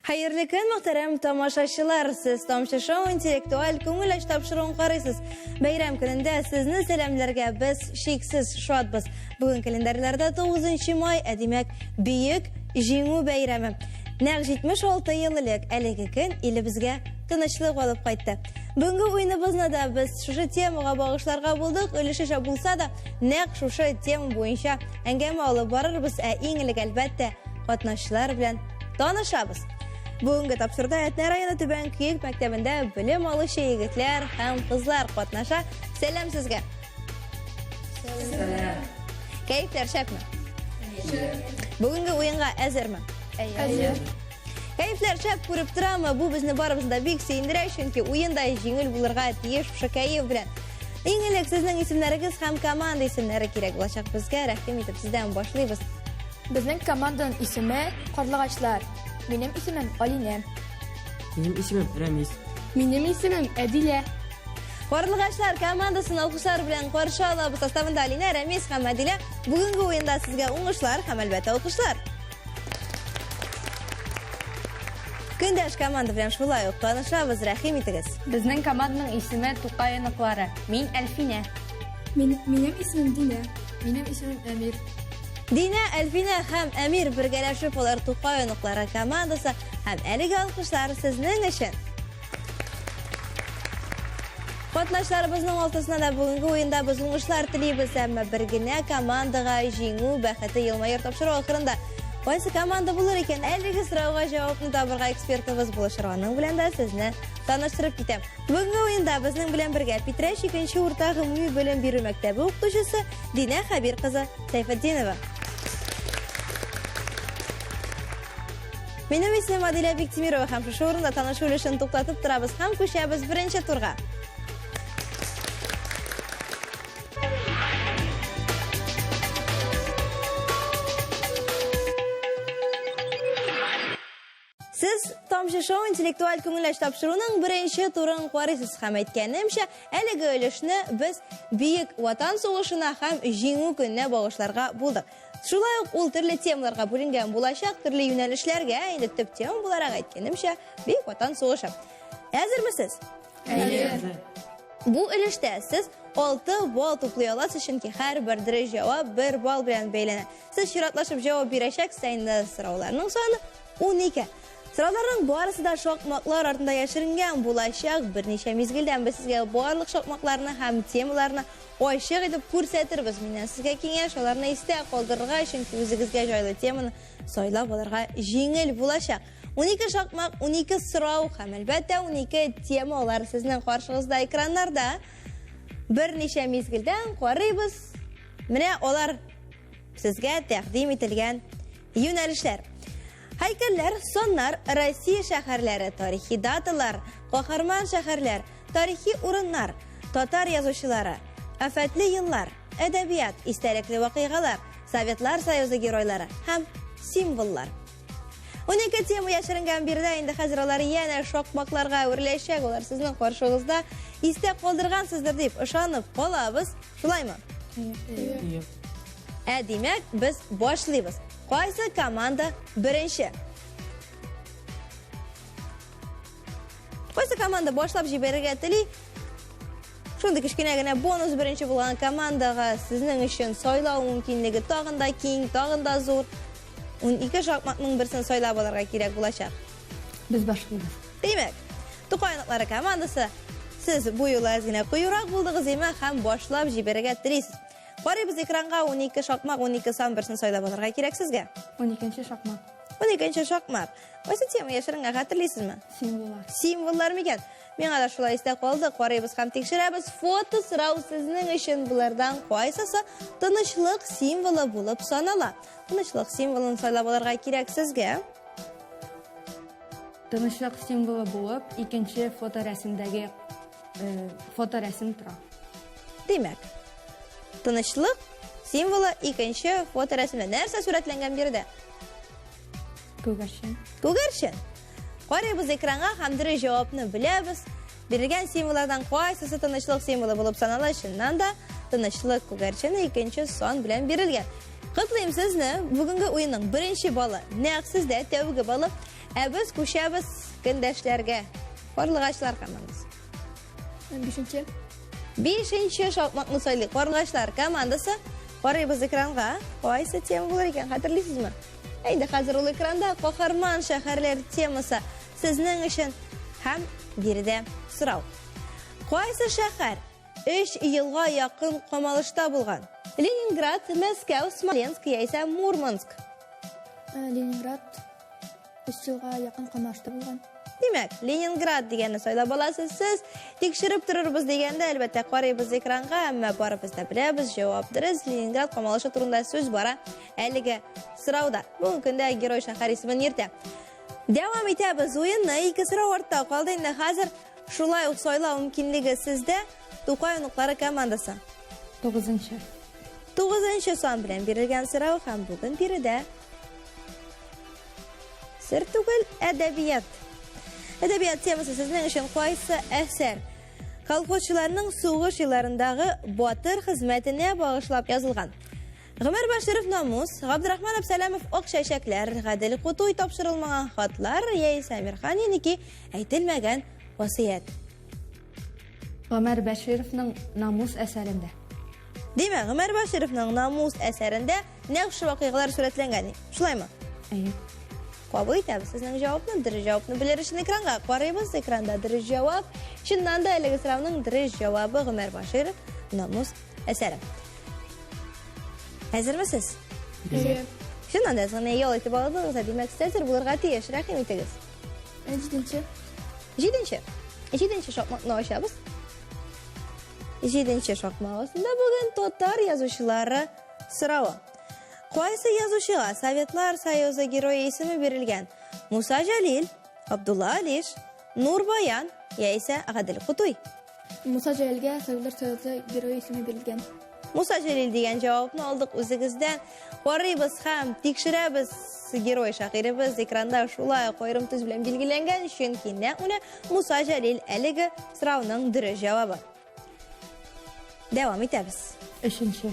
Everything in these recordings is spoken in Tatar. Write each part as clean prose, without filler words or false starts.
Hayırlı gün muhterem tamaşaçılar, siz Tomşa Show intellektual көңіл аш тапшыруын қарайсыз. Bayram gününde sizni selamlarga biz şeksiz şadbız. Bugün kalendarlarda 9 may demek büyük жеңүү bayramı. Naq 76 yıllık әлеге gün elibizge tınışlık olup qaytdı. Бүгінгі oyunumuzda da biz şuşu temaga bağışlarga bulduk. Ölüşüşe bulsa da naq şuşu tema boyunca әңгәмә алып barırбыз, иңлек әлбәттә катнашчылар белән tanışabız. Бүгінгі тапшырда Әтнә районы Түбән Күйек мәктәбендә білім алышы егетләр һәм кызлар катнаша. Сәлам сезгә. Сәлам. Кәйфләр шәпме? Бүгінгі ойынға әзерме? Әзер. Кәйфләр шәп күреп торамы? Бу безне барыбызда бик сөендерә, чөнки уенда җиңел булырга тиеш шәкәев белән. Иң элек сезнең исемнәрегез һәм команда исемнәре кирәк булачак безгә. Рәхим итеп сездән башлыйбыз. Безнең команданың исеме Карлыгачлар. Минем исемем Алинә. Benim ismim Ramiz. Минем исемем Әдилә. Карлыгачлар командасын алкышлар белән каршы алабыз. Составында Алина, Рамис һәм Әдилә. Бүгенге уенда сезгә уңышлар һәм әлбәттә алкышлар. Көндәш команда белән шулай ук танышабыз. Рәхим итегез. Безнең команданың исеме Тукай Яныклары. Мин Әлфинә. Минем исемем Динә. Минем исемем Әмир. Дина, Әлфинә һәм Әмир бергәләшеп алар Тукай Яныклары командасы һәм әлеге алкышлар сезнең өчен. Катнашчыларыбызның алтысына да бүгенге уенда без уңышлар телибез, әмма бер генә командага җиңү бәхете елмаер тапшыру ахырында. Кайсы команда булыр икән? Әлеге сорауга җавапны табырга экспертыбыз булышыр. Аның белән дә сезне таныштырып китәм. Бүгенге уенда безнең белән бергә Петрәш 2нче урта гомуми белем бирү мәктәбе укытучысы Динә Хәбир кызы Сайфетдинова. Минем исемем Адилә Биктимирова һәм шушы урында танышу өлешен туктатып торабыз һәм күчәбез беренче турга. Siz Tomşa Show intellektual көңел аш тапшыруның беренче турын карыйсыз һәм әйткәнемчә, әлеге өлешне без бөек ватан сугышына һәм җиңү көненә багышларга булдык. Шулай ук ул төрле темаларга бүленгән булачак, төрле юнәлешләргә, инде төп тема буларак әйткәнемчә, бөек ватан сугышы. Әзермесез? Әзер. Бу өлештә сез 6 балл туплый аласыз, чөнки һәрбер дөрес җавап 1 балл белән бәйләнә. Сез чиратлашып җавап бирәчәксез, инде сорауларның саны 12. Сорауларның барысы да шакмаклар артында яшеренгән булачак. Берничә мизгелдән без сезгә барлык шакмакларны һәм темаларны ачык итеп күрсәтербез. Миннән сезгә киңәш, аларны истә калдырырга, чөнки үзегезгә җайлы теманы сайлап алырга җиңел булачак. 12 шакмак, 12 сорау һәм әлбәттә 12 темалар сезнең каршыгызда экраннарда. Берничә мизгелдән карыйбыз. Менә алар сезгә тәкъдим ителгән юнәлешләр. Haykəller, sonlar, Россия şəhərləri, tarixi datalar, qəhrəman şəhərlər, tarixi urunlar, tatar yazıçıları, afətli yıllar, ədəbiyyat, istərikli vaqiğalar, Sovetlar Soyuzu geroyları həm simvollar. 12 tema yaşarıngən birdə indi xəziraları yenə şokmaqlarga öyrələşək olar. Sizin qarşınızda istə qaldırğansızdır deyib ışanıb qalabız. Şulaymı? Demək, biz başlayırıq. Qaysı komanda birinci? Qaysı komanda başlap jibərə tili? Şunda kichkina gana bonus birinchi bo'lgan komandaga sizning uchun saylov mumkinligi tag'inda keng, tag'inda zo'r. 12 shaqmatning birisini saylab olishga kerak bo'lacaq. Biz başlayırıq. Demak, To'qay Yonoqlari komandasi siz bu yo'l ozgina quyiroq bo'ldingiz ham boshlab jibərə tilisiz. Qaraymiz ekranga 12 shaqmaq, 12 son birisini saylab olishga kerak sizga. 12-ci şaqmaq. 12 shaqmaq. Qaysi tema yashiringa xatirlaysizmi? Simvollar. Simvollarmi ekan? Menga da shulay istab qoldi. Qaraymiz ham tekshiramiz. Foto sırau sizning uchun bulardan qaysisi tinchlik simvoli bo'lib sanala. Tinchlik simvolini saylab olishga kerak sizga. Tinchlik simvoli bo'lib, ikkinchi fotorasmdagi fotorasm tura. Demak, tinchlik simvoli ikkinchi fotorasmda narsa suratlangan yerda? Ko'garshin. Ko'garshin. Qaraymiz ekranga hamdira javobni bilamiz. Berilgan simvollardan qaysisi tinchlik simvoli bo'lib sanala? Shundan da tinchlik ko'garshini ikkinchi son bilan berilgan. Qutlayman sizni. Bugungi o'yinning birinchi bali naq sizda, tavga bali Biz ko'shamiz gündəşlərə. Qorluğaçlar komandası. 5-chi. 5-chi şoqmoqni soylik qorluğaçlar komandası. Qaraymiz ekranға. Qaysi tema bo'lar ekan, xatirlaysizmi? Endi hozir ul ekranda qahramon shaharlar temasi sizning uchun ham birida so'rov. Qaysi shahar 3 yilga yaqin qamalishda bo'lgan? Leningrad, Moskva, Smolensk yoki Murmansk. Leningrad 3 yilga yaqin qamalishda bo'lgan. Demak, Leningrad deganni so'ylab olasiz siz. Tekshirib turibmiz deganda albatta qaraymiz ekranға, ammo boribizda bilamiz javobdiriz. Leningrad qamalishi turida so'z bor. Haligi so'rovda bugungi kunda giroy shahar ismini yerda. Davom etamiz o'yinni. Ikki so'rov o'rtada qoldi. Endi hozir shulay so'ylov mumkinligi sizda. To'qay nuqlari komandasi. 9-chi. 9-chi son bilan berilgan so'rov ham bugun birida. Sir tugul adabiyot. Adabiyot temasi sizning uchun qaysi asar? Kolxozchilarning so'g'ish yillarındagi botir xizmatini bag'ishlab yozilgan. G'umar Bashirov Nomus, Abdurahmon Absalamov O'xshashaklar, G'adil Qutuy topshirilmagan xatlar, Yais Amirxon yeniki aytilmagan vasiyat. G'umar Bashirovning Nomus asarida. Demak, G'umar Bashirovning Nomus asarida naqsh voqealar suratlangan. Shulaymi? Qabul etamiz sizning javobni, dirij javobni bilirishni ekranga qaraymiz. Ekranda dirij javob. Shundan da haligi so'rovning dirij javobi G'umar Bashirov Nomus asari. Hazırmısınız? Evet. Shundan da sizni yo'l etib oldingiz, demak, sizlar bularga tegish rahim etasiz. 7-chi. 7-chi shoqmoqni oshamiz. 7-chi shoqmoqda bugun Totar yozuvchilari so'rovi. Qaysi yozuvchiga Sovetlar Soyuzi giroyi ismi berilgan? Musa Jalil, Abdulla Alish, Nurbayan yoki G'adil Qutuy. Musa Jalilga Sovetlar Soyuzi giroyi ismi berilgan. Musa Jalil degan javobni oldik o'zingizdan. Qaraymiz ham tekshiramiz. Giroy shahirimiz ekranda shulay qo'yrim tuz bilan belgilangan, chunki uni Musa Jalil haligi so'rovning dirij javobi. Davom etamiz. 3-chi.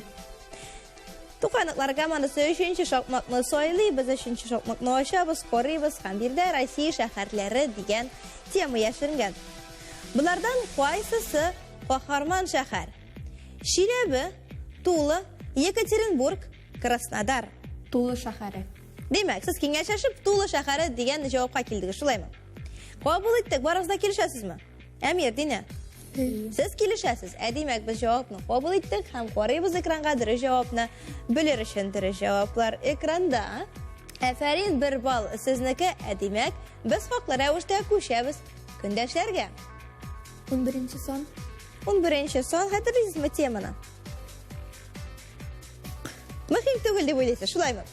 To'qaynoqlar komandasi 3-chi shoqmoqni so'yli, biz 3-chi shoqmoqni oshamiz, qaraymiz ham birda Rossiya shaharlari degan tema yashiringan. Bulardan qaysisi qahramon shahar? Shilebe, Tula, Yekaterinburg, Krasnodar. Tula shahari. Demak, siz kengashib Tula shahari degan javobga keldingiz, shulaymi? Qabul etdik, baringizda kelishasizmi? Amir, dina. Siz kelishasiz. Demak, biz javobni qabul etdik, ham qaraymiz ekranga dirij javobni bilirishni dirij javoblar ekranda. Afarin, 1 ball sizniki. Demak, biz haqli ravishda ko'shamiz kundashlarga. 11-chi son. 11-chi son xatirlaysizmi temani? Muhim tugul deb o'ylaysiz, shulaymi?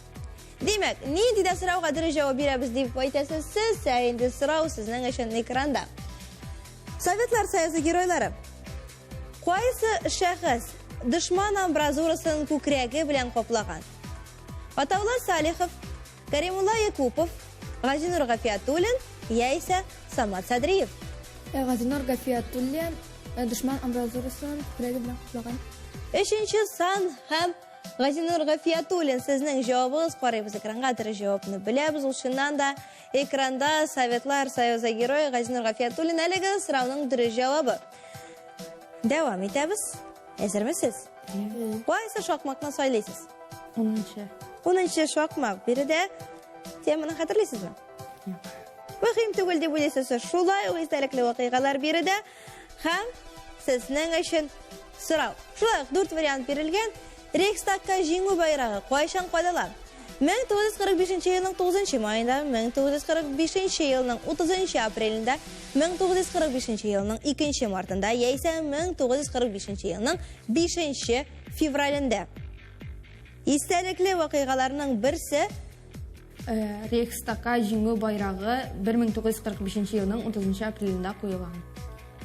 Demak, nendida so'rovga dirij javob beramiz deb aytasiz siz, endi so'rov sizning uchun ekranda. Sovetlar Soyuzi giroylari. Qaysi shaxs dushman ambrazurasini ko'kragi bilan qoplagan? Atavla Salihov, Karimulla Yakupov, G'azinur G'afiyatulin yoki Samad Sadriyev. G'azinur G'afiyatulin dushman ambrazurasini ko'kragi bilan qoplagan. 3-chi son ham G'azinur G'afiyatulin sizning javobingiz. Qaraymiz ekranga dirij javobni bilamiz. Shundan da ekranda Sovetlar Soyuzi giroyi G'azinur G'afiyatulin haligi so'rovning dirij javobi. Davom etamiz. Hazırmisiz? Qaysi shoqmoqni so'ylaysiz? 10-chi. 10-chi shoqmoq birida temani xatirlaysizmi? Muhim tugul deb o'ylaysiz. Shulay esdalikli voqealar birida ham sizning uchun so'rov. Shulay 4 variant berilgan. Reichstagga jingu bayrog'i qachon qo'yilgan? 1945-yilning 9-mayida, 1945-yilning 30-aprelida, 1945-yilning 2-martida, yoki 1945-yilning 5-fevralida. Esdalikli voqealarning birisi Reichstagga jingu bayrog'i 1945-yilning 30-aprelida qo'yilgan.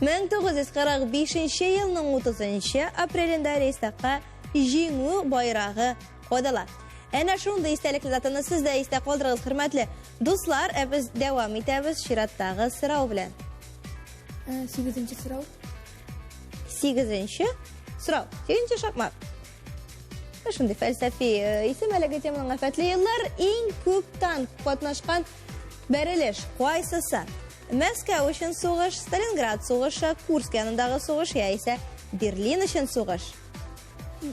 1945-yilning 30-aprelida Reichstagga jingu bayrog'i qo'yilgan. Ana shunday esdalikli datani sizda esda qoldirasiz, hurmatli do'stlar. Biz davom etamiz shiratdagi so'rov bilan. 8-chi so'rov. 8-chi so'rov. 8-chi shoqmoq. Shunday falsafiy ism haligi temaning afatli yillar eng ko'p tank qatnashgan Бәрелеш кайсысы? Мәскәү өчен сугыш, Сталинград сугышы, Курск янындагы сугыш яисә Берлин өчен сугыш?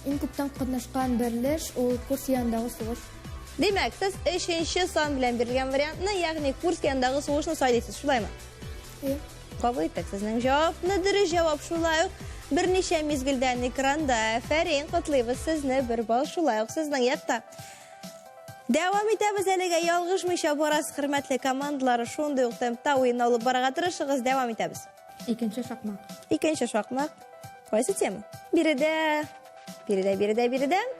Иң күптән катнашкан берлеш ул Курс янындагы сугыш. Димәк, сез 3нче сан белән бирелгән вариантны, ягъни Курск янындагы сугышны сайлыйсыз, шулаймы? Кабул иттек сезнең җавапны. Дөрес җавап шулай ук. Берничә мизгелдән экранда. Афәрин, котлыйбыз сезне, 1 балл шулай ук сезнең якта. Дәвам итәбез әлегә ялгышмыйча барасы, хөрмәтле командалары, шундый ук темпта уен алып барырга тырышыгыз. Дәвам итәбез. Икенче шакмак. Икенче шакмак. Кайсы тема? Биредә.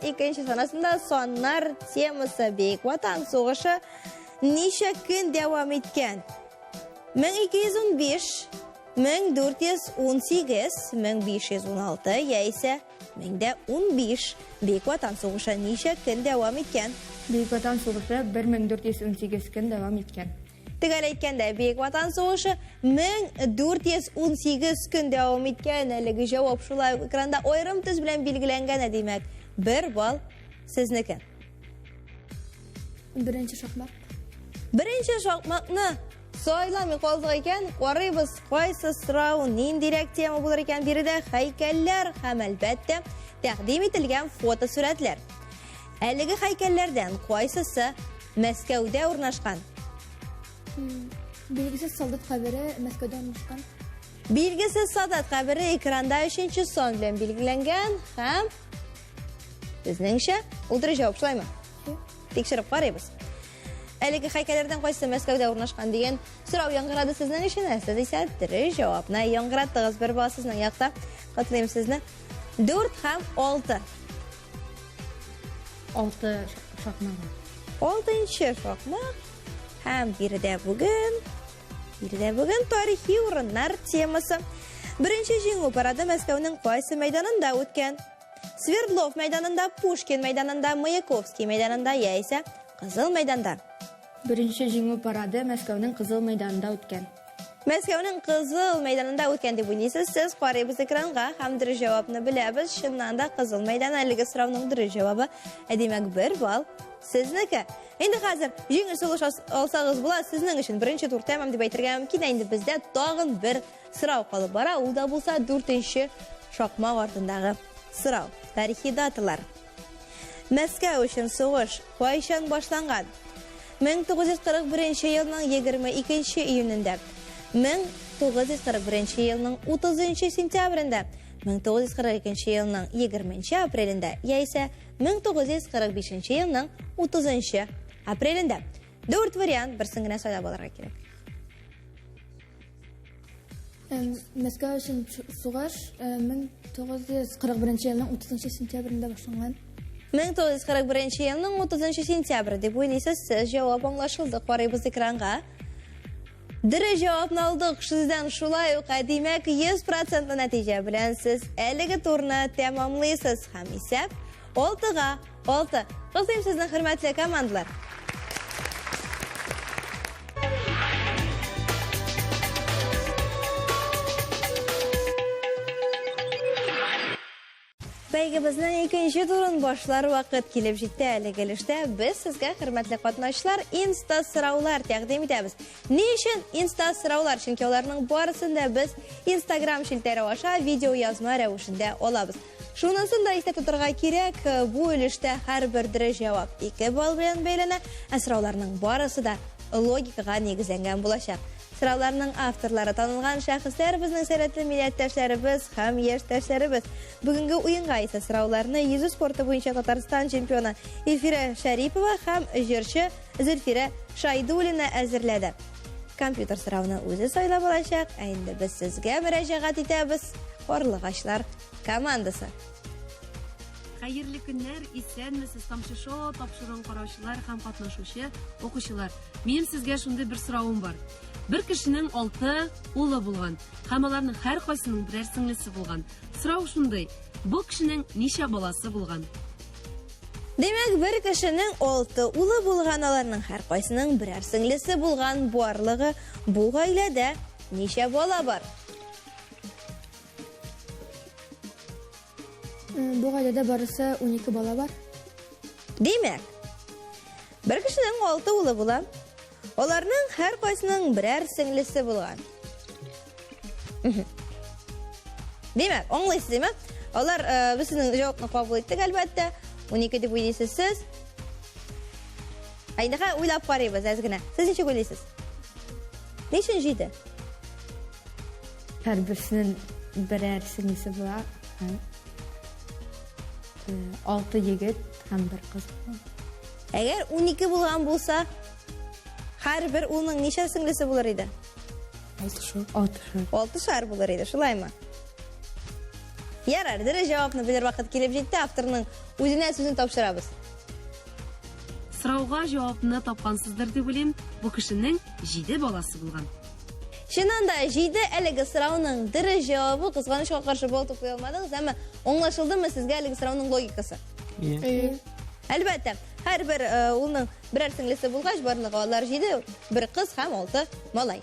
Икенче санасында саннар темасы Бөек Ватан сугышы ничә көн дәвам иткән? 1215, 1418, 1516 яисә 1015 Бөек Ватан сугышы ничә көн дәвам иткән? Бөек Ватан сугышы 1418 көн дәвам иткән. Төгәл әйткәндә, Бөек Ватан сугышы 1418 көн дәвам иткән. Әлеге җавап шулай ук экранда аерым төс белән билгеләнгән, димәк, 1 балл сезнеке. Беренче шакмак. Беренче шакмакны сайламый калдык икән. Карыйбыз, кайсы сорау, ниндирәк тема булыр икән? Биредә һәйкәлләр һәм әлбәттә тәкъдим ителгән фотосурәтләр. Әлеге һәйкәлләрдән кайсысы Мәскәүдә урнашкан? Билгесез солдат кабере Мәскәүдә урнашкан. Билгесез солдат кабере экранда 3нче сан белән билгеләнгән һәм безнеңчә ул дөрес җавап шулаймы? Тикшереп карыйбыз. Әлеге һәйкәлләрдән кайсы Мәскәүдә урнашкан дигән сорау яңгырады сезнең өчен. Сез исә дөрес җавапны яңгыраттыгыз. 1 балл сезнең якта. Котлыйм сезне. 4 һәм 6. 6 шакмак. 6нчы шакмак. Һәм биредә бүген тарихи урыннар темасы. Беренче җиңү парады Мәскәүнең кайсы мәйданында үткән? Свердлов мәйданында, Пушкин мәйданында, Маяковский мәйданында яисә Кызыл мәйданда? Беренче җиңү парады Мәскәүнең Кызыл мәйданында үткән. Мәскәүнең Кызыл мәйданында үткән дип уйлыйсыз. Сез карыйбыз экранга һәм дөрес җавапны беләбез. Чыннан да Кызыл мәйдан. Әлеге сорауның дөрес җавабы. Димәк, 1 балл сезнеке. Инде хәзер җиңел сулыш алсагыз була, сезнең өчен беренче тур тәмам дип әйтергә мөмкин. Инде бездә тагын бер сорау калып бара. Ул да булса 4нче шакмак артындагы сорау. Тарихи даталар. Мәскәү өчен сугыш кайчан башланган? 1941 елның 22 июнендә, 1941 елның 30 сентябрендә, 1942 елның 20 апрелендә, яисә 1945 елның 30 апрелендә. 4 вариант, берсен генә сайлап алырга кирәк. Мәскәү өчен сугыш 1941 елның 30 сентябрендә башланган. 1941 елның 30 сентябрь дип уйлыйсыз. Сез җавап аңлашылды. Карыйбыз экранга. Дөрес җавапны алдык. Сездән шулай ук димәк 100% нәтиҗә белән сез әлеге турны тәмамлыйсыз һәм исәп 6-га 6. Кызым сезнең хөрмәтле командалар. Бәйгебезнең икенче турын башлар вакыт килеп җитте. Әлегелештә без сезгә, хөрмәтле катнашчылар, инста сораулар тәкъдим итәбез. Ни өчен инста сораулар? Чөнки аларның барысын да без Instagram шелтәре аша видео язма рәвешендә алабыз. Шунысын да истә тотырга кирәк, бу өлештә һәрбер дөрес җавап 2 балл белән бәйләнә, ә сорауларның барысы да логикага нигезләнгән булачак. Сорауларның авторлары танылган шәхесләр, безнең сәләтле милләттәшләребез һәм яшьтәшләребез. Бүгенге уенга исә сорауларны йөзү спорты буенча Татарстан чемпионы Эльфира Шәрипова һәм җырчы Зөлфирә Шайдуллина әзерләде. Компьютер сорауны үзе сайлап алачак, ә инде без сезгә мөрәҗәгать итәбез. Карлыгачлар командасы. Хәерле көннәр, исәнмесез тамчы шоу тапшыруын караучылар һәм катнашучы укучылар. Минем сезгә шундый бер соравым бар. Бер кешенең 6 улы булган, һәм аларның һәр кайсының берәр сеңлесе булган. Сорау шундый: бу кешенең ничә баласы булган? Демәк, бер кешенең 6 улы булган, аларның һәр кайсының берәр сеңлесе булган. Барлыгы бу гаиләдә ничә бала бар? Бу гаиләдә барысы 12 бала бар. Демәк, бер кешенең 6 улы була. Оларның һәр кайсының берәр сеңлесе булган. Демәк, аңлайсыз, деме? Олар безнең җавапны кабул иттек, әлбәттә. 12 дип уйлыйсыз сез. Айдаға уйлап карыйбыз әз генә. Сез ничек уйлыйсыз? Ничек 7? Һәр берсенең берәр сеңлесе була. 6 егет һәм 1 кыз. Әгәр 12 булган булса, һәр бер улның ничә сеңлесе булыр иде? 6 шар булыр иде, шулаймы? Ярар, дөрес җавапны белер вакыт килеп җитте, авторның үзенә сүзен тапшырабыз. Сорауга җавапны тапкансыздыр дип уйлыйм. Бу кешенең 7 баласы булган. Чыннан да 7 әлеге сорауның дөрес җавабы кызганычка каршы булып туплый алмадыгыз, әмма аңлашылдымы сезгә әлеге сорауның логикасы? Әлбәттә, һәр бер улның берәр сеңлесе булгач, барлыгы алар 7, 1 кыз һәм 6 малай.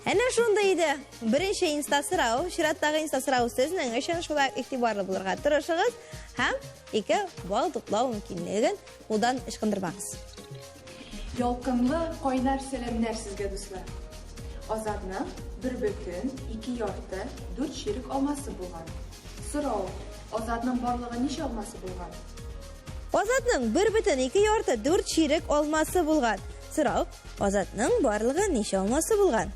Әнә шундай иде. Беренче инста сорау, чираттагы инста сорау сезнең өчен шулай игътибарлы булырга тырышыгыз һәм 2 балл туплау мөмкинлеген удан ышкындырмагыз. Ялкынлы кайнар сәламнәр сезгә дуслар. Азадның 1,2 ярты 4 чирек алмасы булган. Сорау: Азадның барлыгы ничә алмасы булган? Азатның 1,2 ярты 4 чирек алмасы булган. Сорау: Азатның барлыгы ничә алмасы булган?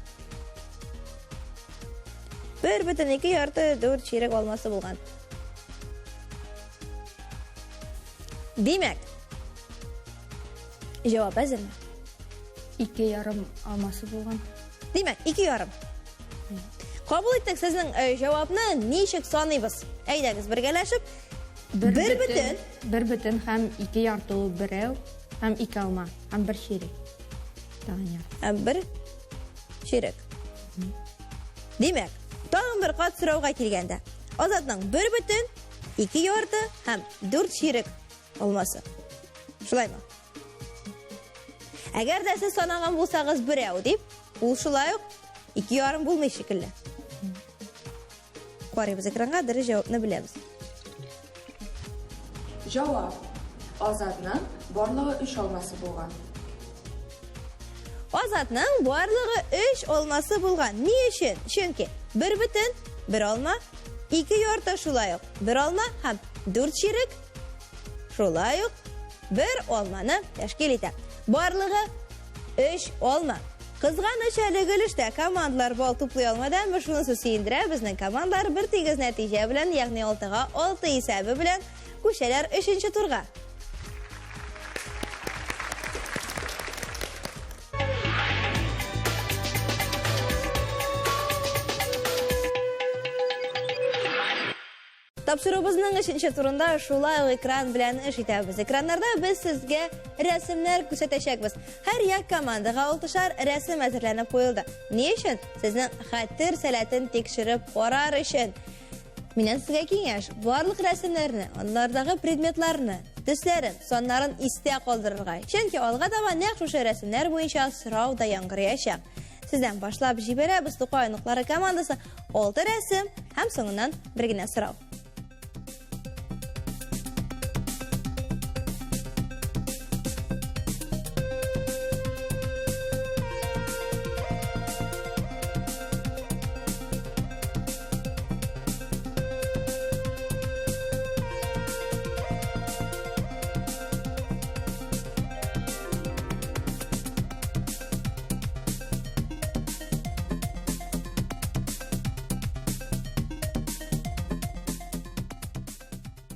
1,2 ярты 4 чирек алмасы булган. Димәк, җавап әзерме? 2,5 алмасы булган. Димәк, 2,5. Кабул иттек, сезнең җавапны ничек саныйбыз? Әйдәгез, бергәләшеп 1 һәм 2 ярты ул берәү һәм 2 алма һәм 1 чирек. Һәм 1 чирек. Димәк, тагын бер кат сорауга килгәндә, Азатның 1,2 ярты һәм 4 чирек алмасы. Шулаймы? Әгәр дә сез санаган булсагыз берәү дип, ул шулай ук 2,5 булмый шикелле. Карыйбыз экранга, дөрес җавапны беләбез. Җавап: Азадның барлыгы 3 алмасы булган. Азатның барлыгы 3 алмасы булган. Ни өчен? Чөнки 1,1 алма, 2 ярты шулай ук 1 алма һәм 4 чирек шулай ук 1 алманы тәшкил итә. Барлыгы 3 алма. Кызганыч әлеге өлештә командалар балл туплый алмадан, без шунысы сөендерә, безнең командалар бер тигез нәтиҗә белән, ягъни 6-га 6 исәбе белән күчәләр 3нче турга. Тапшырубызның 3нче турында шулай экран белән эш итәбез. Экраннарда без сезгә рәсемнәр күрсәтәчәкбез. Һәр як командага 6шар рәсем әзерләнеп куелды. Ни өчен? Сезнең хәтер сәләтен тикшереп карар өчен. Миннән сезгә киңәш: барлык рәсемнәрне, анлардагы предметларны, төсләрен, саннарын истә калдырырга. Чөнки алга таба нәкъ шушы рәсемнәр буенча сорау да яңгыраячак. Сездән башлап җибәрәбез Тукай Оныклары командасы 6 рәсем һәм соңыннан бер генә сорау.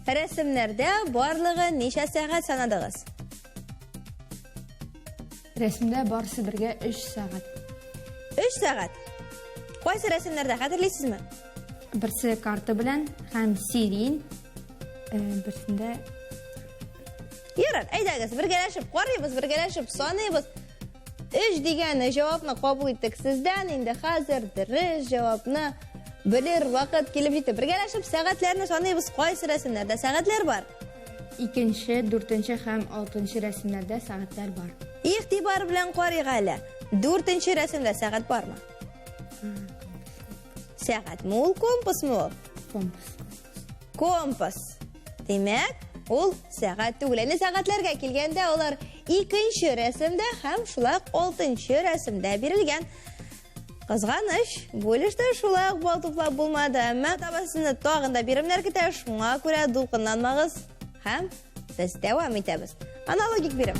Рәсемнәрдә барлыгы ничә сәгать санадыгыз? Рәсемдә барысы бергә 3 сәгать. 3 сәгать. Кайсы рәсемнәрдә хәтерлисезме? Берсе карта белән һәм сирин, берсендә Ярар, әйдәгез, бергәләшеп карыйбыз, бергәләшеп саныйбыз. 3 дигән җавапны кабул иттек сездән, инде хәзер дөрес җавапны белер вакыт килеп җитте. Бергәләшеп сәгатьләрне саныйбыз. Кайсы рәсемнәрдә сәгатьләр бар? 2нче, 4нче һәм 6нчы рәсемнәрдә сәгатьләр бар. Игътибар белән карыйк әле. 4нче рәсемдә сәгать бармы? Сәгатьме ул, компасмы ул? Компас. Компас. Демәк, Ул сәгать түгел. Әне сәгатьләргә килгәндә алар 2-нче рәсемдә һәм шулай 6-нчы рәсемдә бирелгән. Кызганыч, бүлештә шулай бал туплап булмады. Әмма табасыны тагын да биремнәр көтә, шуңа күрә дулкынланмагыз һәм без дәвам итәбез. Аналогик бирем.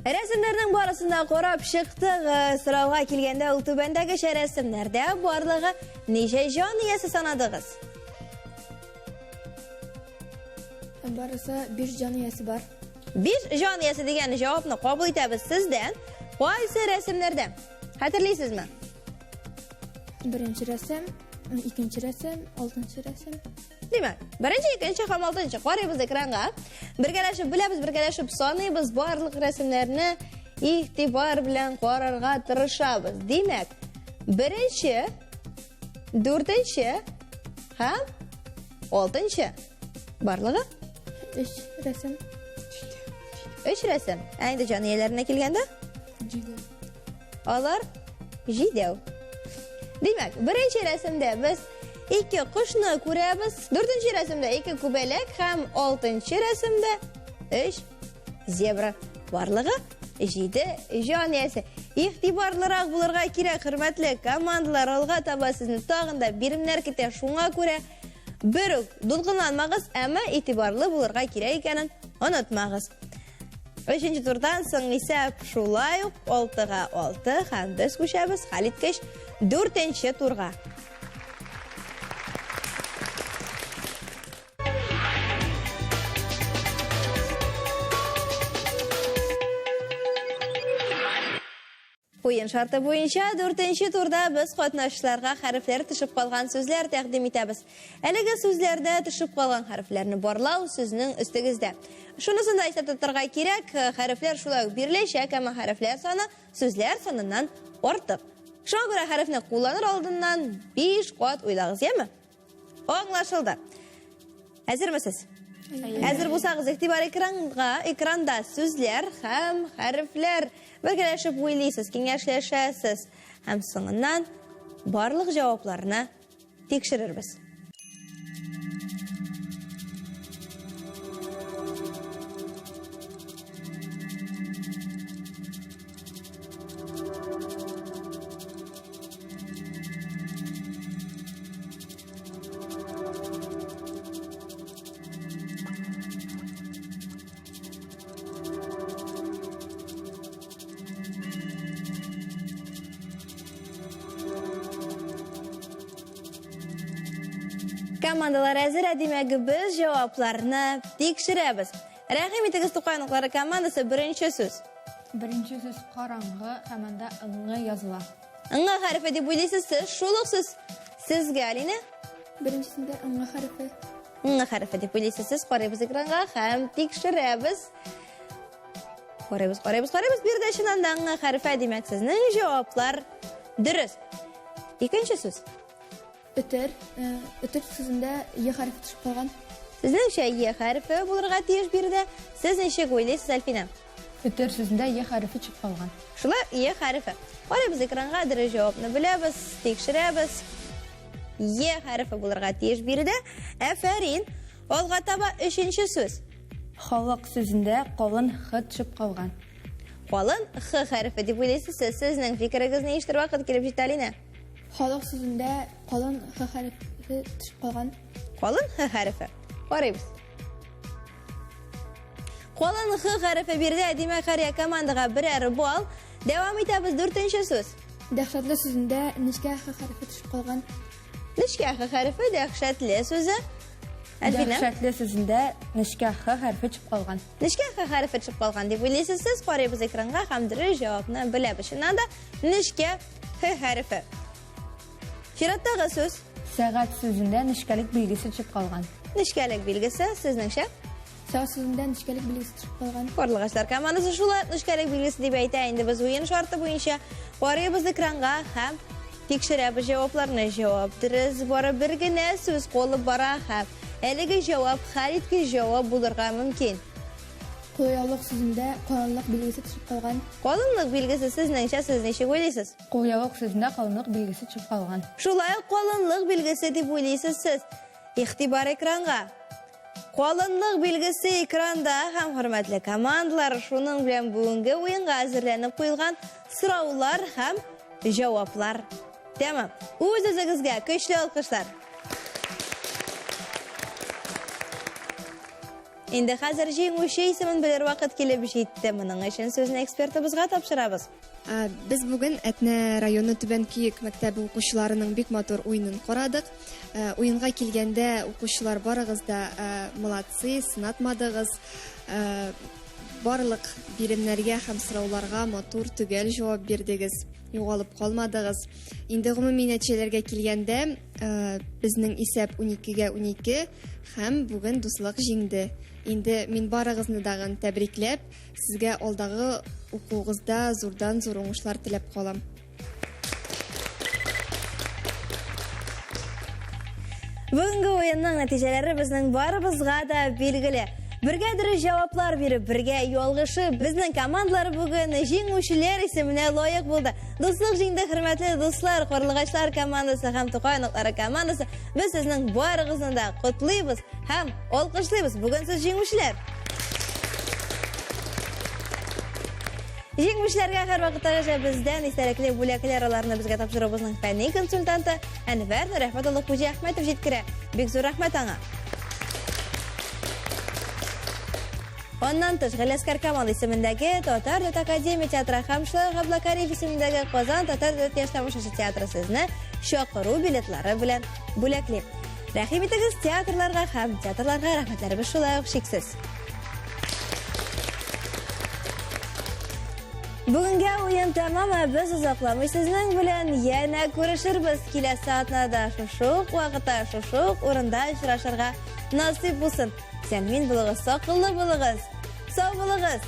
Рәсемнәрнең барысында карап чыктык. Сорауга килгәндә ул түбәндәге рәсемнәрдә барлыгы ничә җан иясе санадыгыз? Барысы 5 җан иясе бар. 5 җан иясе дигән җавапны кабул итәбез сездән. Кайсы рәсемнәрдә? Хәтерлисезме? Беренче рәсем, икенче рәсем, 6-нчы рәсем. Димәк, беренче, икенче һәм 6-нчы карыйбыз экранга. Бергәләшеп беләбез, бергәләшеп саныйбыз, барлык рәсемнәрне игътибар белән карарга тырышабыз. Димәк, беренче, 4-нче һәм 6-нчы барлыгы 3 рәсем. 3 рәсем. Әнде җан ияләренә килгәндә? Алар 7. Димәк, беренче рәсемдә без 2 кошны күрәбез, 4-нче рәсемдә 2 күбәләк һәм 6-нчы рәсемдә 3 зебра. Барлыгы 7 җан иясе. Игътибарлырак булырга кирәк, хөрмәтле командалар, алга таба сезне тагын да биремнәр көтә. Шуңа күрә бер үк дулкынланмагыз, әмма игътибарлы булырга кирәк икәнен онытмагыз. 3-нче турдан соң исәп шулай ук 6-га 6 һәм без күчәбез хәлиткеч 4-нче турга. Уен шарты буенча 4-нче турда без катнашчыларга хәрефләр төшеп калган сүзләр тәкъдим итәбез. Әлеге сүзләрдә төшеп калган хәрефләрне барлау сезнең өстегездә. Шунысын да исәптә тотарга кирәк, хәрефләр шулай ук биреләчәк, әмма хәрефләр саны сүзләр саныннан артык. Шуңа күрә хәрефне кулланыр алдыннан 5 кат уйлагыз, яме? Аңлашылды. Әзермесез? Әзер булсагыз, игътибар экранда сүзләр һәм хәрефләр бергәләшеп уйлыйсыз, киңәшләшәсез һәм соңыннан барлык җавапларны тикшерербез. Командалар әзер, димәк, без җавапларны тикшерәбез. Рәхим итегез, Тукайныклары командасы, беренче сүз. Беренче сүз караңгы һәм анда ыңгы языла. Ыңгы хәрефе дип уйлыйсыз сез, шул ук сүз сезгә, Алина? Беренчесендә ыңгы хәрефе. Ыңгы хәрефе дип уйлыйсыз сез, карыйбыз экранга һәм тикшерәбез. Карыйбыз. Бирдә чыннан да ыңгы хәрефе, димәк, сезнең җаваплар дөрес. Икенче сүз. Үтер сүзендә я хәрефе төшеп калган. Сезнеңчә я хәрефе булырга тиеш бирдә. Сез ничек уйлыйсыз, Альфина? Үтер сүзендә я хәрефе төшеп калган. Шулай я хәрефе. Карыйбыз экранга, дөрес җавапны беләбез, тикшерәбез. Я хәрефе булырга тиеш бирдә. Афәрин. Алга таба 3-нче сүз. Халык сүзендә калын х төшеп калган. Калын х хәрефе дип уйлыйсыз сез. Сезнең фикерегез ничектер вакыт килеп җитә, Алина? Халык сүзендә калын х хәрефе төшеп калган. Калын х хәрефе. Карыйбыз. Калын х хәрефе бирдә, димәк, һәр командага берәр балл. Дәвам итәбез, 4-нче сүз. Дәһшәтле сүзендә нечкә х хәрефе төшеп калган. Нечкә х хәрефе дәһшәтле сүзе. Альбина. Дәһшәтле сүзендә нечкә х хәрефе төшеп калган. Нечкә х хәрефе төшеп калган дип уйлыйсыз сез. Карыйбыз экранга һәм дөрес җавапны беләбез. Шуннан да нечкә х хәрефе. Чираттагы сүз. Сәгать сүзендә нечкәлек билгесе төшеп калган. Нечкәлек билгесе сезнеңчә? Сәүсүзендән нечкәлек билгесе төшеп калган. Қорлығаштар командасы шулай нышкәрек билгесе дип әйтә. Инде без уен шарты буенча карыйбыз экранга һәм тикшерәбез җавапларны. Җавап дөрес бары бер генә сүз калып бара һәм әлеге җавап хәлиткеч җавап булырга мөмкин. Кулъяулык сүзендә калынлык билгесе төшеп калган. Калынлык билгесе сезнеңчә сез ничек уйлыйсыз? Кулъяулык сүзендә калынлык билгесе төшеп калган. Шулай ук калынлык билгесе дип уйлыйсыз сез. Игътибар экранга. Калынлык билгесе экранда һәм хөрмәтле командалар, шуның белән бүгенге уенга әзерләнеп куелган сораулар һәм җаваплар. Тәмам. Үз-үзегезгә көчле алкышлар. Инде хәзер җиңүче исемен белер вакыт килеп җитте. Моның өчен сүзне экспертыбызга тапшырабыз. Без бүген Әтнә районы Түбән Киек мәктәбе укучыларының бик матур уенын карадык. Уенга килгәндә укучылар барыгыз да молодцы, сынатмадыгыз. Барлык биремнәргә һәм сорауларга матур төгәл җавап бирдегез. Югалып калмадыгыз. Инде гомуми нәтиҗәләргә килгәндә, безнең исәп 12-гә 12 һәм бүген дуслык җиңде. Инде мин барыгызны дагын тәбрикләп, сезгә алдагы укугызда зурдан-зур уңышлар теләп калам. Бүгенге уенның нәтиҗәләре безнең барыбызга да билгеле. Бергә дөрес җаваплар биреп, бергә ялгышып, безнең командалар бүген җиңүчеләр исеменә лаек булды. Дуслык җиңде, хөрмәтле дуслар, Карлыгачлар командасы һәм Тукайныклары командасы. Без сезнең барыгызны да котлыйбыз һәм алкышлыйбыз. Бүген сез җиңүчеләр. Җиңүчеләргә һәрвакыттагыча бездән истәлекле бүләкләр аларны безгә тапшырыбызның фәнни консультанты Әнвәр Рәхмәтуллы Хуҗа Әхмәтов җиткерә. Бик зур рәхмәт аңа. Оннан тыш Галәскәр Камал исемендәге Татар дәүләт академия театры һәм Шулай Габдулкариев исемендәге Казан Татар дәүләт яшь тамашачы театры сезне чакыру билетлары белән бүләкли. Рәхим итегез театрларга һәм театрларга рәхмәтләребез шулай ук шиксез. Бүгенге уен тәмам, без озакламый сезнең белән янә күрешербез. Киләсе атнада шушы вакытта, шушы урында очрашырга насыйп булсын. Сән мин булыгыз, сакыллы булыгыз, сау булыгыз.